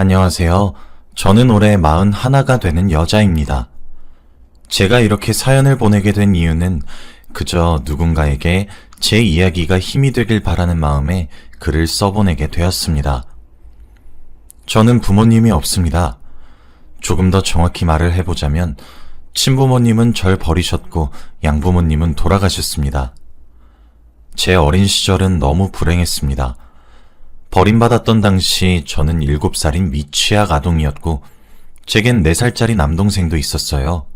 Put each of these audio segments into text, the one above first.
안녕하세요. 저는 올해 41가 되는 여자입니다. 제가 이렇게 사연을 보내게 된 이유는 그저 누군가에게 제 이야기가 힘이 되길 바라는 마음에 글을 써보내게 되었습니다. 저는 부모님이 없습니다. 조금 더 정확히 말을 해보자면 친부모님은 절 버리셨고 양부모님은 돌아가셨습니다. 제 어린 시절은 너무 불행했습니다. 버림받았던 당시 저는 7살인 미취학 아동이었고 제겐 4살짜리 남동생도 있었어요.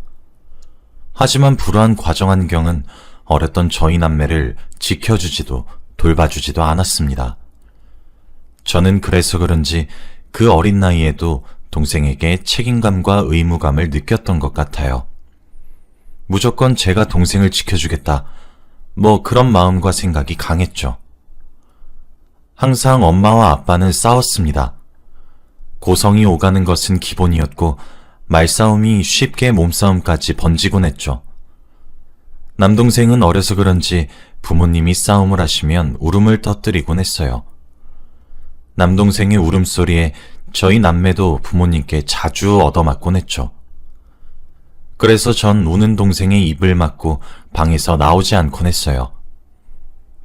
하지만 불우한 가정 환경은 어렸던 저희 남매를 지켜주지도 돌봐주지도 않았습니다. 저는 그래서 그런지 그 어린 나이에도 동생에게 책임감과 의무감을 느꼈던 것 같아요. 무조건 제가 동생을 지켜주겠다, 그런 마음과 생각이 강했죠. 항상 엄마와 아빠는 싸웠습니다. 고성이 오가는 것은 기본이었고 말싸움이 쉽게 몸싸움까지 번지곤 했죠. 남동생은 어려서 그런지 부모님이 싸움을 하시면 울음을 터뜨리곤 했어요. 남동생의 울음소리에 저희 남매도 부모님께 자주 얻어맞곤 했죠. 그래서 전 우는 동생의 입을 막고 방에서 나오지 않곤 했어요.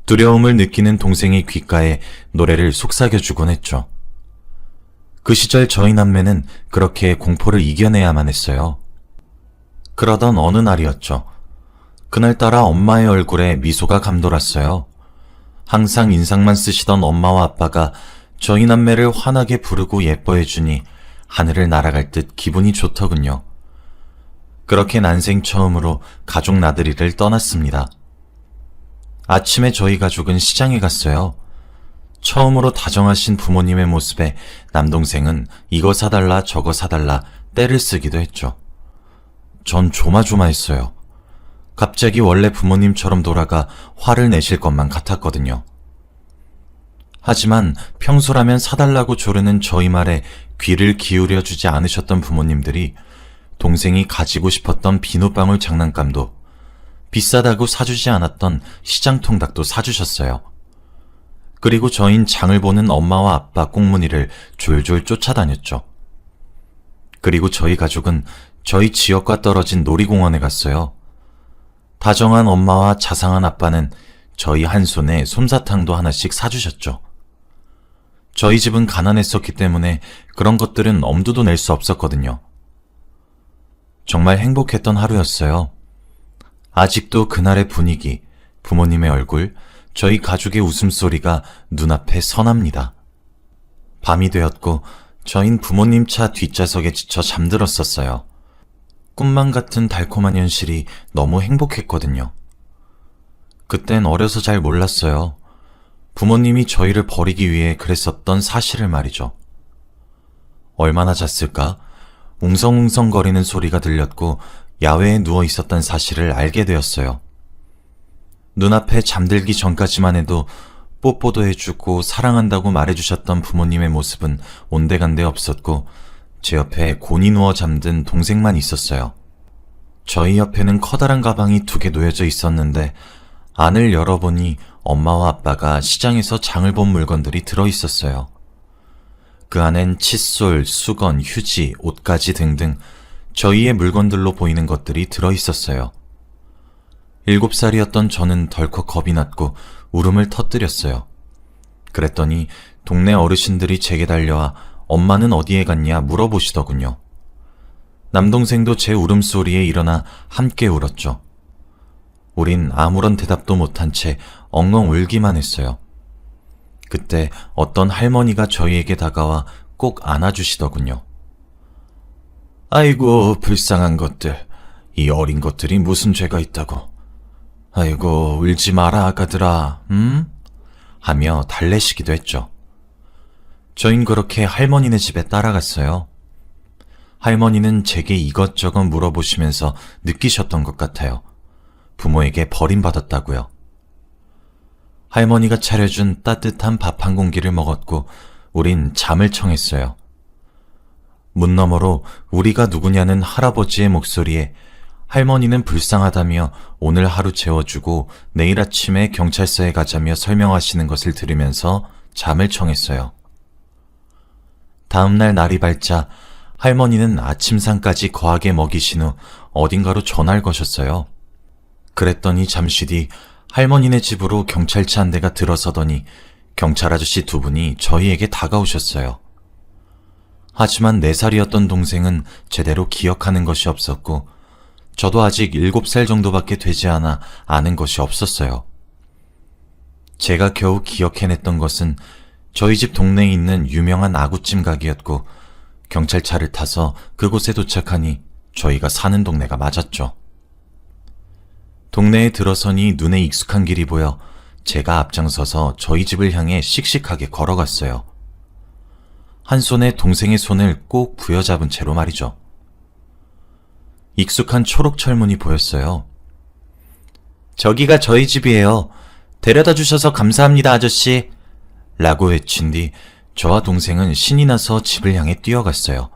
두려움을 느끼는 동생의 귓가에 노래를 속삭여주곤 했죠. 그 시절 저희 남매는 그렇게 공포를 이겨내야만 했어요. 그러던 어느 날이었죠. 그날따라 엄마의 얼굴에 미소가 감돌았어요. 항상 인상만 쓰시던 엄마와 아빠가 저희 남매를 환하게 부르고 예뻐해주니 하늘을 날아갈 듯 기분이 좋더군요. 그렇게 난생 처음으로 가족 나들이를 떠났습니다. 아침에 저희 가족은 시장에 갔어요. 처음으로 다정하신 부모님의 모습에 남동생은 이거 사달라 저거 사달라 떼를 쓰기도 했죠. 전 조마조마했어요. 갑자기 원래 부모님처럼 돌아가 화를 내실 것만 같았거든요. 하지만 평소라면 사달라고 조르는 저희 말에 귀를 기울여 주지 않으셨던 부모님들이 동생이 가지고 싶었던 비누방울 장난감도 비싸다고 사주지 않았던 시장통닭도 사주셨어요. 그리고 저흰 장을 보는 엄마와 아빠 꽁무니를 졸졸 쫓아다녔죠. 그리고 저희 가족은 저희 지역과 떨어진 놀이공원에 갔어요. 다정한 엄마와 자상한 아빠는 저희 한 손에 솜사탕도 하나씩 사주셨죠. 저희 집은 가난했었기 때문에 그런 것들은 엄두도 낼 수 없었거든요. 정말 행복했던 하루였어요. 아직도 그날의 분위기, 부모님의 얼굴, 저희 가족의 웃음소리가 눈앞에 선합니다. 밤이 되었고 저흰 부모님 차 뒷좌석에 지쳐 잠들었었어요. 꿈만 같은 달콤한 현실이 너무 행복했거든요. 그땐 어려서 잘 몰랐어요. 부모님이 저희를 버리기 위해 그랬었던 사실을 말이죠. 얼마나 잤을까? 웅성웅성거리는 소리가 들렸고 야외에 누워 있었던 사실을 알게 되었어요. 눈앞에 잠들기 전까지만 해도 뽀뽀도 해주고 사랑한다고 말해주셨던 부모님의 모습은 온데간데 없었고 제 옆에 곤히 누워 잠든 동생만 있었어요. 저희 옆에는 커다란 가방이 2개 놓여져 있었는데 안을 열어보니 엄마와 아빠가 시장에서 장을 본 물건들이 들어있었어요. 그 안엔 칫솔, 수건, 휴지, 옷가지 등등 저희의 물건들로 보이는 것들이 들어있었어요. 7살이었던 저는 덜컥 겁이 났고 울음을 터뜨렸어요. 그랬더니 동네 어르신들이 제게 달려와 엄마는 어디에 갔냐 물어보시더군요. 남동생도 제 울음소리에 일어나 함께 울었죠. 우린 아무런 대답도 못한 채 엉엉 울기만 했어요. 그때 어떤 할머니가 저희에게 다가와 꼭 안아주시더군요. 아이고 불쌍한 것들, 이 어린 것들이 무슨 죄가 있다고. 아이고 울지 마라 아가들아, 하며 달래시기도 했죠. 저흰 그렇게 할머니네 집에 따라갔어요. 할머니는 제게 이것저것 물어보시면서 느끼셨던 것 같아요. 부모에게 버림받았다고요. 할머니가 차려준 따뜻한 밥 한 공기를 먹었고 우린 잠을 청했어요. 문 너머로 우리가 누구냐는 할아버지의 목소리에 할머니는 불쌍하다며 오늘 하루 재워주고 내일 아침에 경찰서에 가자며 설명하시는 것을 들으면서 잠을 청했어요. 다음날 날이 밝자 할머니는 아침상까지 거하게 먹이신 후 어딘가로 전화를 거셨어요. 그랬더니 잠시 뒤 할머니네 집으로 경찰차 한 대가 들어서더니 경찰 아저씨 두 분이 저희에게 다가오셨어요. 하지만 4살이었던 동생은 제대로 기억하는 것이 없었고 저도 아직 7살 정도밖에 되지 않아 아는 것이 없었어요. 제가 겨우 기억해냈던 것은 저희 집 동네에 있는 유명한 아구찜 가게였고 경찰차를 타서 그곳에 도착하니 저희가 사는 동네가 맞았죠. 동네에 들어서니 눈에 익숙한 길이 보여 제가 앞장서서 저희 집을 향해 씩씩하게 걸어갔어요. 한 손에 동생의 손을 꼭 부여잡은 채로 말이죠. 익숙한 초록 철문이 보였어요. 저기가 저희 집이에요. 데려다 주셔서 감사합니다, 아저씨. 라고 외친 뒤 저와 동생은 신이 나서 집을 향해 뛰어갔어요.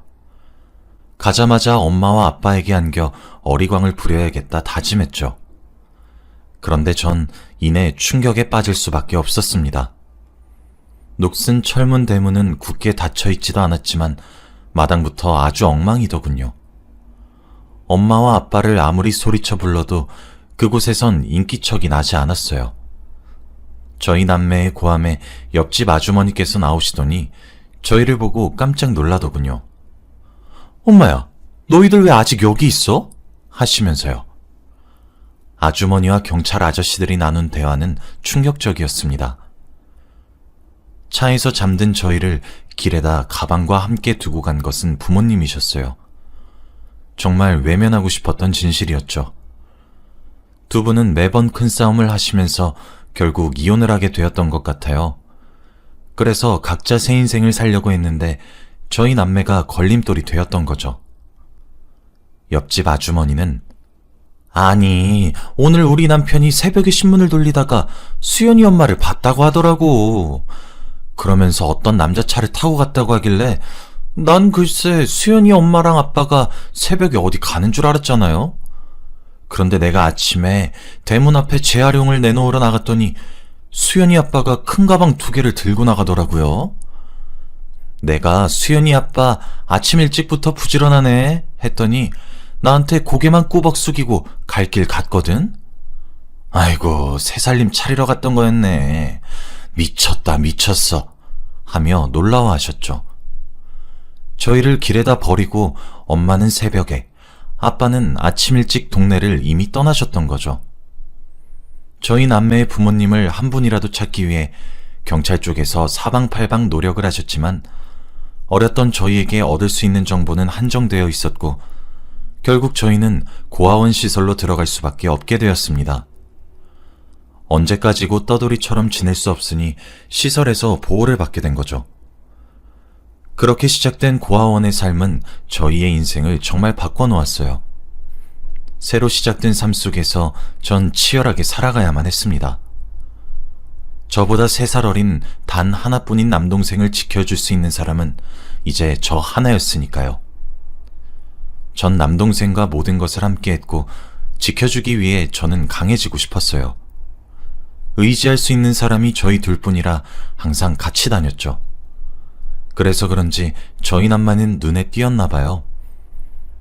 가자마자 엄마와 아빠에게 안겨 어리광을 부려야겠다 다짐했죠. 그런데 전 이내 충격에 빠질 수밖에 없었습니다. 녹슨 철문 대문은 굳게 닫혀있지도 않았지만 마당부터 아주 엉망이더군요. 엄마와 아빠를 아무리 소리쳐 불러도 그곳에선 인기척이 나지 않았어요. 저희 남매의 고함에 옆집 아주머니께서 나오시더니 저희를 보고 깜짝 놀라더군요. 엄마야, 너희들 왜 아직 여기 있어? 하시면서요. 아주머니와 경찰 아저씨들이 나눈 대화는 충격적이었습니다. 차에서 잠든 저희를 길에다 가방과 함께 두고 간 것은 부모님이셨어요. 정말 외면하고 싶었던 진실이었죠. 두 분은 매번 큰 싸움을 하시면서 결국 이혼을 하게 되었던 것 같아요. 그래서 각자 새 인생을 살려고 했는데 저희 남매가 걸림돌이 되었던 거죠. 옆집 아주머니는 아니, 오늘 우리 남편이 새벽에 신문을 돌리다가 수연이 엄마를 봤다고 하더라고. 그러면서 어떤 남자 차를 타고 갔다고 하길래 난 글쎄 수연이 엄마랑 아빠가 새벽에 어디 가는 줄 알았잖아요. 그런데 내가 아침에 대문 앞에 재활용을 내놓으러 나갔더니 수연이 아빠가 큰 가방 2개를 들고 나가더라고요. 내가 수연이 아빠 아침 일찍부터 부지런하네 했더니 나한테 고개만 꾸벅 숙이고 갈 길 갔거든. 아이고, 새살림 차리러 갔던 거였네. 미쳤다, 미쳤어 하며 놀라워하셨죠. 저희를 길에다 버리고 엄마는 새벽에, 아빠는 아침 일찍 동네를 이미 떠나셨던 거죠. 저희 남매의 부모님을 한 분이라도 찾기 위해 경찰 쪽에서 사방팔방 노력을 하셨지만 어렸던 저희에게 얻을 수 있는 정보는 한정되어 있었고 결국 저희는 고아원 시설로 들어갈 수밖에 없게 되었습니다. 언제까지고 떠돌이처럼 지낼 수 없으니 시설에서 보호를 받게 된 거죠. 그렇게 시작된 고아원의 삶은 저희의 인생을 정말 바꿔놓았어요. 새로 시작된 삶 속에서 전 치열하게 살아가야만 했습니다. 저보다 3살 어린 단 하나뿐인 남동생을 지켜줄 수 있는 사람은 이제 저 하나였으니까요. 전 남동생과 모든 것을 함께 했고 지켜주기 위해 저는 강해지고 싶었어요. 의지할 수 있는 사람이 저희 둘뿐이라 항상 같이 다녔죠. 그래서 그런지 저희 남매는 눈에 띄었나 봐요.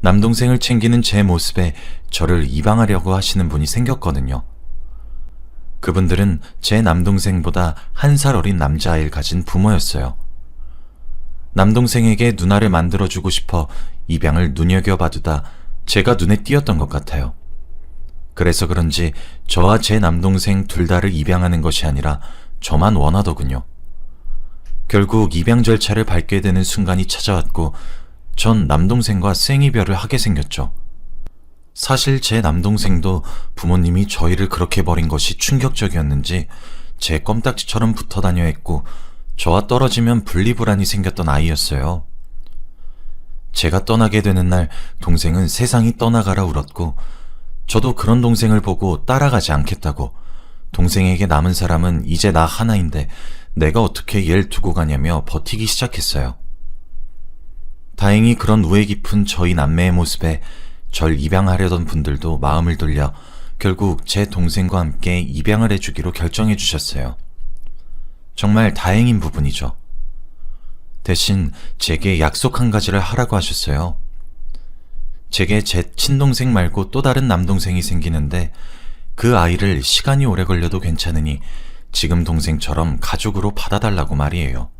남동생을 챙기는 제 모습에 저를 이방하려고 하시는 분이 생겼거든요. 그분들은 제 남동생보다 1살 어린 남자아이를 가진 부모였어요. 남동생에게 누나를 만들어주고 싶어 입양을 눈여겨봐두다 제가 눈에 띄었던 것 같아요. 그래서 그런지 저와 제 남동생 둘 다를 입양하는 것이 아니라 저만 원하더군요. 결국 입양 절차를 밟게 되는 순간이 찾아왔고 전 남동생과 생이별을 하게 생겼죠. 사실 제 남동생도 부모님이 저희를 그렇게 버린 것이 충격적이었는지 제 껌딱지처럼 붙어 다녀 했고 저와 떨어지면 분리불안이 생겼던 아이였어요. 제가 떠나게 되는 날 동생은 세상이 떠나가라 울었고 저도 그런 동생을 보고 따라가지 않겠다고 동생에게 남은 사람은 이제 나 하나인데 내가 어떻게 얘를 두고 가냐며 버티기 시작했어요. 다행히 그런 우애 깊은 저희 남매의 모습에 절 입양하려던 분들도 마음을 돌려 결국 제 동생과 함께 입양을 해주기로 결정해 주셨어요. 정말 다행인 부분이죠. 대신 제게 약속 한 가지를 하라고 하셨어요. 제게 제 친동생 말고 또 다른 남동생이 생기는데 그 아이를 시간이 오래 걸려도 괜찮으니 지금 동생처럼 가족으로 받아달라고 말이에요.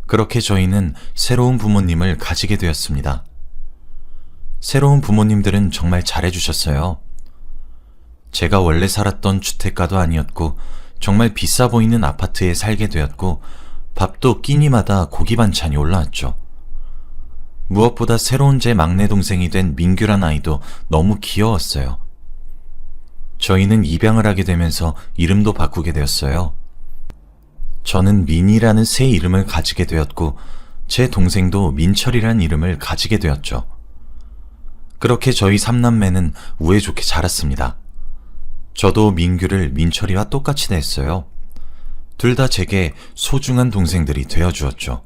그렇게 저희는 새로운 부모님을 가지게 되었습니다. 새로운 부모님들은 정말 잘해주셨어요. 제가 원래 살았던 주택가도 아니었고 정말 비싸 보이는 아파트에 살게 되었고 밥도 끼니마다 고기 반찬이 올라왔죠. 무엇보다 새로운 제 막내 동생이 된 민규란 아이도 너무 귀여웠어요. 저희는 입양을 하게 되면서 이름도 바꾸게 되었어요. 저는 민이라는 새 이름을 가지게 되었고 제 동생도 민철이란 이름을 가지게 되었죠. 그렇게 저희 3남매는 우애 좋게 자랐습니다. 저도 민규를 민철이와 똑같이 냈어요. 둘 다 제게 소중한 동생들이 되어주었죠.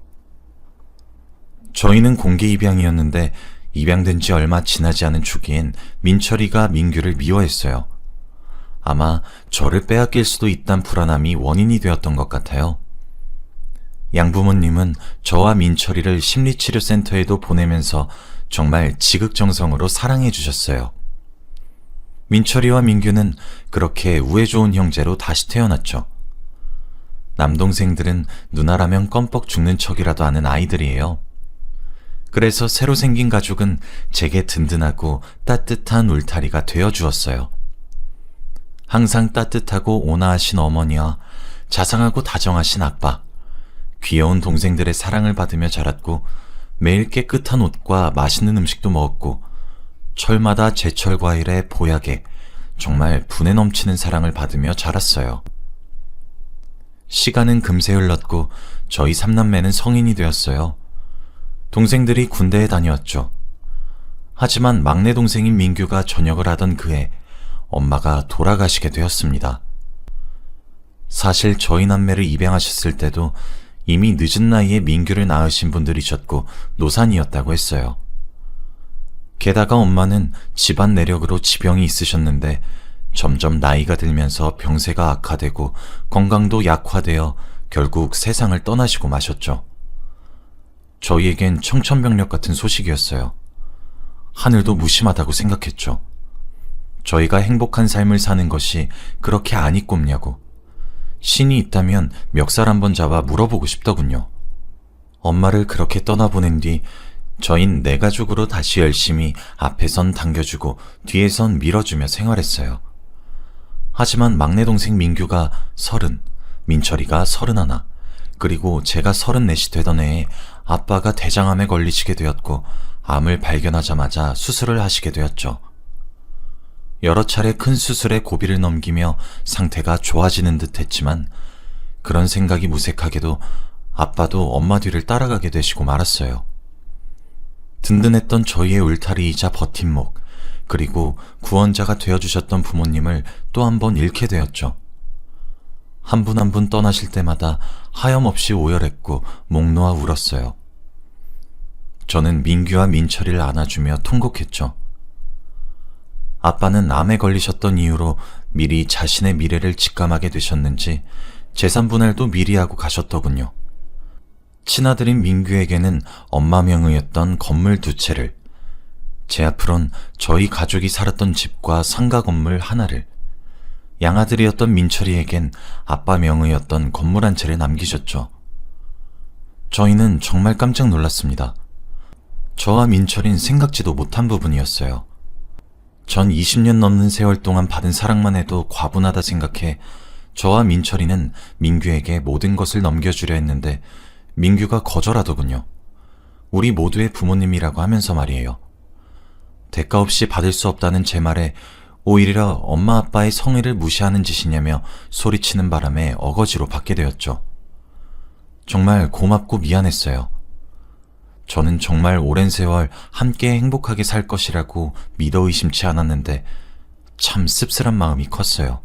저희는 공개 입양이었는데 입양된 지 얼마 지나지 않은 초기엔 민철이가 민규를 미워했어요. 아마 저를 빼앗길 수도 있다는 불안함이 원인이 되었던 것 같아요. 양부모님은 저와 민철이를 심리치료센터에도 보내면서 정말 지극정성으로 사랑해 주셨어요. 민철이와 민규는 그렇게 우애 좋은 형제로 다시 태어났죠. 남동생들은 누나라면 껌뻑 죽는 척이라도 하는 아이들이에요. 그래서 새로 생긴 가족은 제게 든든하고 따뜻한 울타리가 되어주었어요. 항상 따뜻하고 온화하신 어머니와 자상하고 다정하신 아빠, 귀여운 동생들의 사랑을 받으며 자랐고 매일 깨끗한 옷과 맛있는 음식도 먹었고 철마다 제철 과일에 보약에 정말 분에 넘치는 사랑을 받으며 자랐어요. 시간은 금세 흘렀고 저희 3남매는 성인이 되었어요. 동생들이 군대에 다녀왔죠. 하지만 막내 동생인 민규가 전역을 하던 그해 엄마가 돌아가시게 되었습니다. 사실 저희 남매를 입양하셨을 때도 이미 늦은 나이에 민규를 낳으신 분들이셨고 노산이었다고 했어요. 게다가 엄마는 집안 내력으로 지병이 있으셨는데 점점 나이가 들면서 병세가 악화되고 건강도 약화되어 결국 세상을 떠나시고 마셨죠. 저희에겐 청천벽력 같은 소식이었어요. 하늘도 무심하다고 생각했죠. 저희가 행복한 삶을 사는 것이 그렇게 안 이꼽냐고. 신이 있다면 멱살 한번 잡아 물어보고 싶더군요. 엄마를 그렇게 떠나보낸 뒤 저흰 내 가족으로 다시 열심히 앞에선 당겨주고 뒤에선 밀어주며 생활했어요. 하지만 막내 동생 민규가 30, 민철이가 31, 그리고 제가 34이 되던 해에 아빠가 대장암에 걸리시게 되었고 암을 발견하자마자 수술을 하시게 되었죠. 여러 차례 큰 수술의 고비를 넘기며 상태가 좋아지는 듯 했지만 그런 생각이 무색하게도 아빠도 엄마 뒤를 따라가게 되시고 말았어요. 든든했던 저희의 울타리이자 버팀목, 그리고 구원자가 되어주셨던 부모님을 또 한 번 잃게 되었죠. 한 분 한 분 떠나실 때마다 하염없이 오열했고 목 놓아 울었어요. 저는 민규와 민철이를 안아주며 통곡했죠. 아빠는 암에 걸리셨던 이유로 미리 자신의 미래를 직감하게 되셨는지 재산분할도 미리 하고 가셨더군요. 친아들인 민규에게는 엄마 명의였던 건물 2채를, 제 앞으론 저희 가족이 살았던 집과 상가 건물 하나를, 양아들이었던 민철이에겐 아빠 명의였던 건물 1채를 남기셨죠. 저희는 정말 깜짝 놀랐습니다. 저와 민철인 생각지도 못한 부분이었어요. 전 20년 넘는 세월 동안 받은 사랑만 해도 과분하다 생각해 저와 민철이는 민규에게 모든 것을 넘겨주려 했는데 민규가 거절하더군요. 우리 모두의 부모님이라고 하면서 말이에요. 대가 없이 받을 수 없다는 제 말에 오히려 엄마 아빠의 성의를 무시하는 짓이냐며 소리치는 바람에 어거지로 받게 되었죠. 정말 고맙고 미안했어요. 저는 정말 오랜 세월 함께 행복하게 살 것이라고 믿어 의심치 않았는데 참 씁쓸한 마음이 컸어요.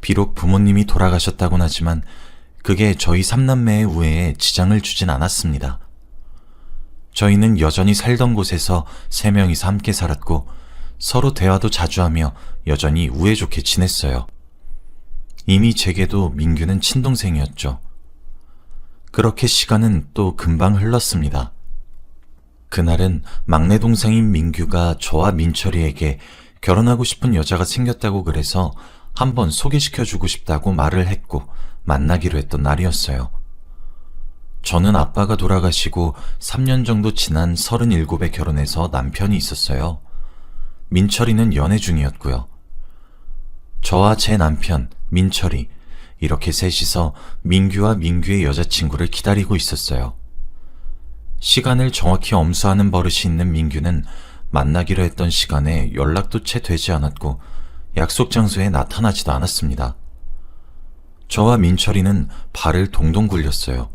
비록 부모님이 돌아가셨다곤 하지만 그게 저희 3남매의 우애에 지장을 주진 않았습니다. 저희는 여전히 살던 곳에서 3명이서 함께 살았고 서로 대화도 자주 하며 여전히 우애 좋게 지냈어요. 이미 제게도 민규는 친동생이었죠. 그렇게 시간은 또 금방 흘렀습니다. 그날은 막내 동생인 민규가 저와 민철이에게 결혼하고 싶은 여자가 생겼다고 그래서 한번 소개시켜주고 싶다고 말을 했고 만나기로 했던 날이었어요. 저는 아빠가 돌아가시고 3년 정도 지난 37에 결혼해서 남편이 있었어요. 민철이는 연애 중이었고요. 저와 제 남편, 민철이 이렇게 셋이서 민규와 민규의 여자친구를 기다리고 있었어요. 시간을 정확히 엄수하는 버릇이 있는 민규는 만나기로 했던 시간에 연락도 채 되지 않았고 약속 장소에 나타나지도 않았습니다. 저와 민철이는 발을 동동 굴렸어요.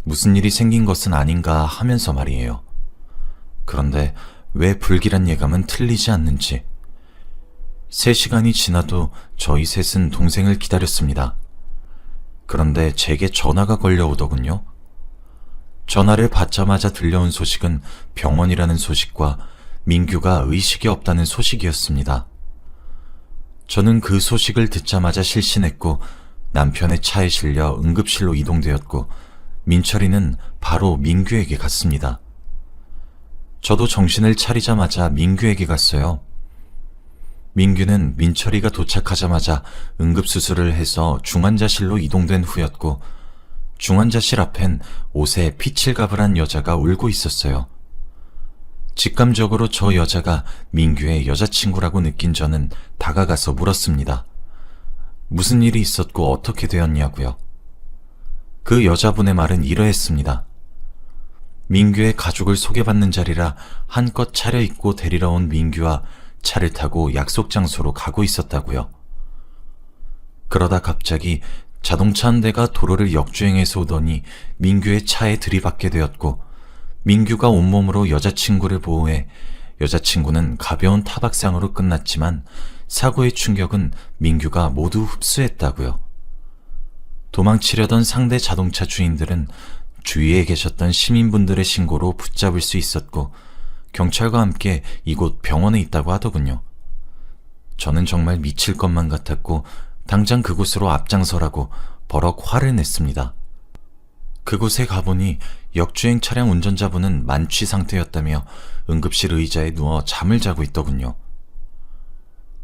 무슨 일이 생긴 것은 아닌가 하면서 말이에요. 그런데 왜 불길한 예감은 틀리지 않는지. 3시간이 지나도 저희 셋은 동생을 기다렸습니다. 그런데 제게 전화가 걸려오더군요. 전화를 받자마자 들려온 소식은 병원이라는 소식과 민규가 의식이 없다는 소식이었습니다. 저는 그 소식을 듣자마자 실신했고 남편의 차에 실려 응급실로 이동되었고 민철이는 바로 민규에게 갔습니다. 저도 정신을 차리자마자 민규에게 갔어요. 민규는 민철이가 도착하자마자 응급수술을 해서 중환자실로 이동된 후였고 중환자실 앞엔 옷에 피칠갑을 한 여자가 울고 있었어요. 직감적으로 저 여자가 민규의 여자친구라고 느낀 저는 다가가서 물었습니다. 무슨 일이 있었고 어떻게 되었냐고요. 그 여자분의 말은 이러했습니다. 민규의 가족을 소개받는 자리라 한껏 차려입고 데리러 온 민규와 차를 타고 약속 장소로 가고 있었다고요. 그러다 갑자기 자동차 한 대가 도로를 역주행해서 오더니 민규의 차에 들이받게 되었고 민규가 온몸으로 여자친구를 보호해 여자친구는 가벼운 타박상으로 끝났지만 사고의 충격은 민규가 모두 흡수했다고요. 도망치려던 상대 자동차 주인들은 주위에 계셨던 시민분들의 신고로 붙잡을 수 있었고 경찰과 함께 이곳 병원에 있다고 하더군요. 저는 정말 미칠 것만 같았고 당장 그곳으로 앞장서라고 버럭 화를 냈습니다. 그곳에 가보니 역주행 차량 운전자분은 만취 상태였다며 응급실 의자에 누워 잠을 자고 있더군요.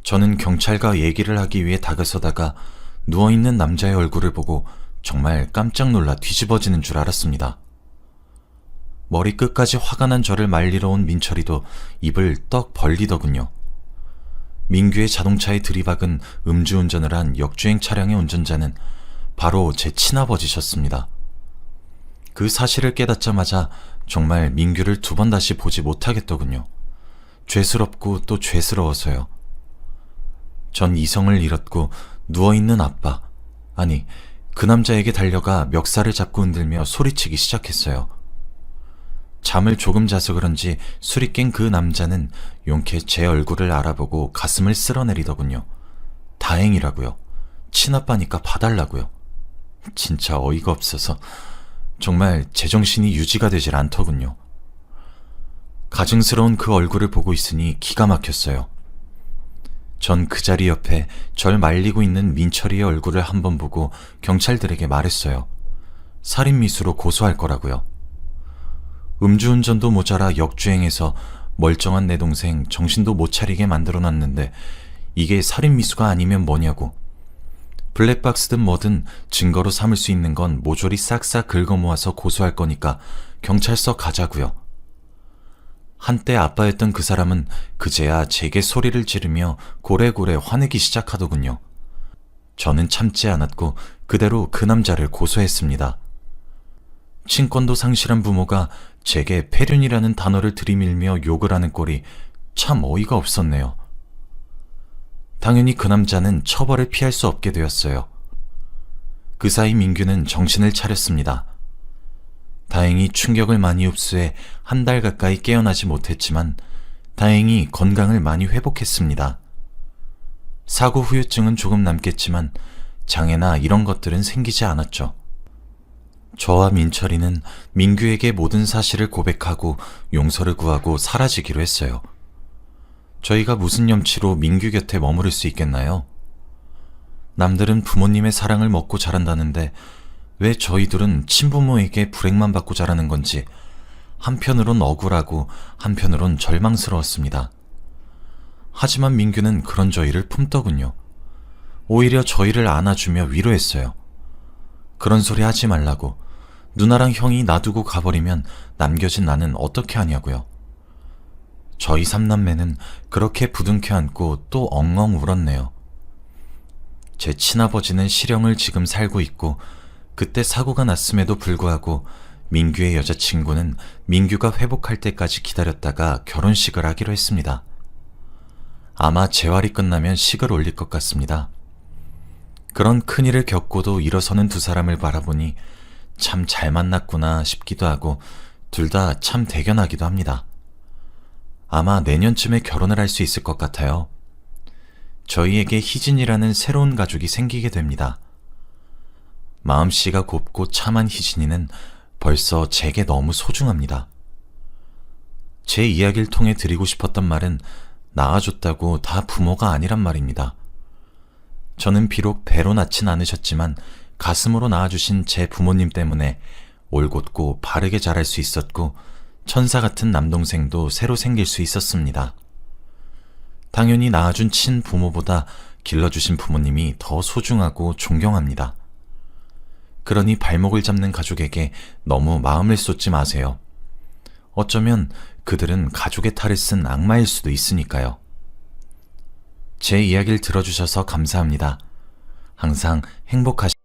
저는 경찰과 얘기를 하기 위해 다가서다가 누워있는 남자의 얼굴을 보고 정말 깜짝 놀라 뒤집어지는 줄 알았습니다. 머리끝까지 화가 난 저를 말리러 온 민철이도 입을 떡 벌리더군요. 민규의 자동차에 들이박은 음주운전을 한 역주행 차량의 운전자는 바로 제 친아버지셨습니다. 그 사실을 깨닫자마자 정말 민규를 2번 다시 보지 못하겠더군요. 죄스럽고 또 죄스러워서요. 전 이성을 잃었고 누워있는 아빠, 아니 그 남자에게 달려가 멱살을 잡고 흔들며 소리치기 시작했어요. 잠을 조금 자서 그런지 술이 깬 그 남자는 용케 제 얼굴을 알아보고 가슴을 쓸어내리더군요. 다행이라고요. 친아빠니까 봐달라고요. 진짜 어이가 없어서 정말 제정신이 유지가 되질 않더군요. 가증스러운 그 얼굴을 보고 있으니 기가 막혔어요. 전 그 자리 옆에 절 말리고 있는 민철이의 얼굴을 한번 보고 경찰들에게 말했어요. 살인미수로 고소할 거라고요. 음주운전도 모자라 역주행해서 멀쩡한 내 동생 정신도 못 차리게 만들어놨는데 이게 살인미수가 아니면 뭐냐고. 블랙박스든 뭐든 증거로 삼을 수 있는 건 모조리 싹싹 긁어모아서 고소할 거니까 경찰서 가자고요. 한때 아빠였던 그 사람은 그제야 제게 소리를 지르며 고래고래 화내기 시작하더군요. 저는 참지 않았고 그대로 그 남자를 고소했습니다. 친권도 상실한 부모가 제게 폐륜이라는 단어를 들이밀며 욕을 하는 꼴이 참 어이가 없었네요. 당연히 그 남자는 처벌을 피할 수 없게 되었어요. 그 사이 민규는 정신을 차렸습니다. 다행히 충격을 많이 흡수해 1달 가까이 깨어나지 못했지만 다행히 건강을 많이 회복했습니다. 사고 후유증은 조금 남겠지만 장애나 이런 것들은 생기지 않았죠. 저와 민철이는 민규에게 모든 사실을 고백하고 용서를 구하고 사라지기로 했어요. 저희가 무슨 염치로 민규 곁에 머무를 수 있겠나요? 남들은 부모님의 사랑을 먹고 자란다는데 왜 저희들은 친부모에게 불행만 받고 자라는 건지 한편으론 억울하고 한편으론 절망스러웠습니다. 하지만 민규는 그런 저희를 품더군요. 오히려 저희를 안아주며 위로했어요. 그런 소리 하지 말라고. 누나랑 형이 놔두고 가버리면 남겨진 나는 어떻게 하냐고요. 저희 삼남매는 그렇게 부둥켜 안고 또 엉엉 울었네요. 제 친아버지는 실형을 지금 살고 있고 그때 사고가 났음에도 불구하고 민규의 여자친구는 민규가 회복할 때까지 기다렸다가 결혼식을 하기로 했습니다. 아마 재활이 끝나면 식을 올릴 것 같습니다. 그런 큰일을 겪고도 일어서는 두 사람을 바라보니 참 잘 만났구나 싶기도 하고 둘 다 참 대견하기도 합니다. 아마 내년쯤에 결혼을 할 수 있을 것 같아요. 저희에게 희진이라는 새로운 가족이 생기게 됩니다. 마음씨가 곱고 참한 희진이는 벌써 제게 너무 소중합니다. 제 이야기를 통해 드리고 싶었던 말은 낳아줬다고 다 부모가 아니란 말입니다. 저는 비록 배로 낳진 않으셨지만 가슴으로 낳아주신 제 부모님 때문에 올곧고 바르게 자랄 수 있었고 천사 같은 남동생도 새로 생길 수 있었습니다. 당연히 낳아준 친부모보다 길러주신 부모님이 더 소중하고 존경합니다. 그러니 발목을 잡는 가족에게 너무 마음을 쏟지 마세요. 어쩌면 그들은 가족의 탈을 쓴 악마일 수도 있으니까요. 제 이야기를 들어주셔서 감사합니다. 항상 행복하시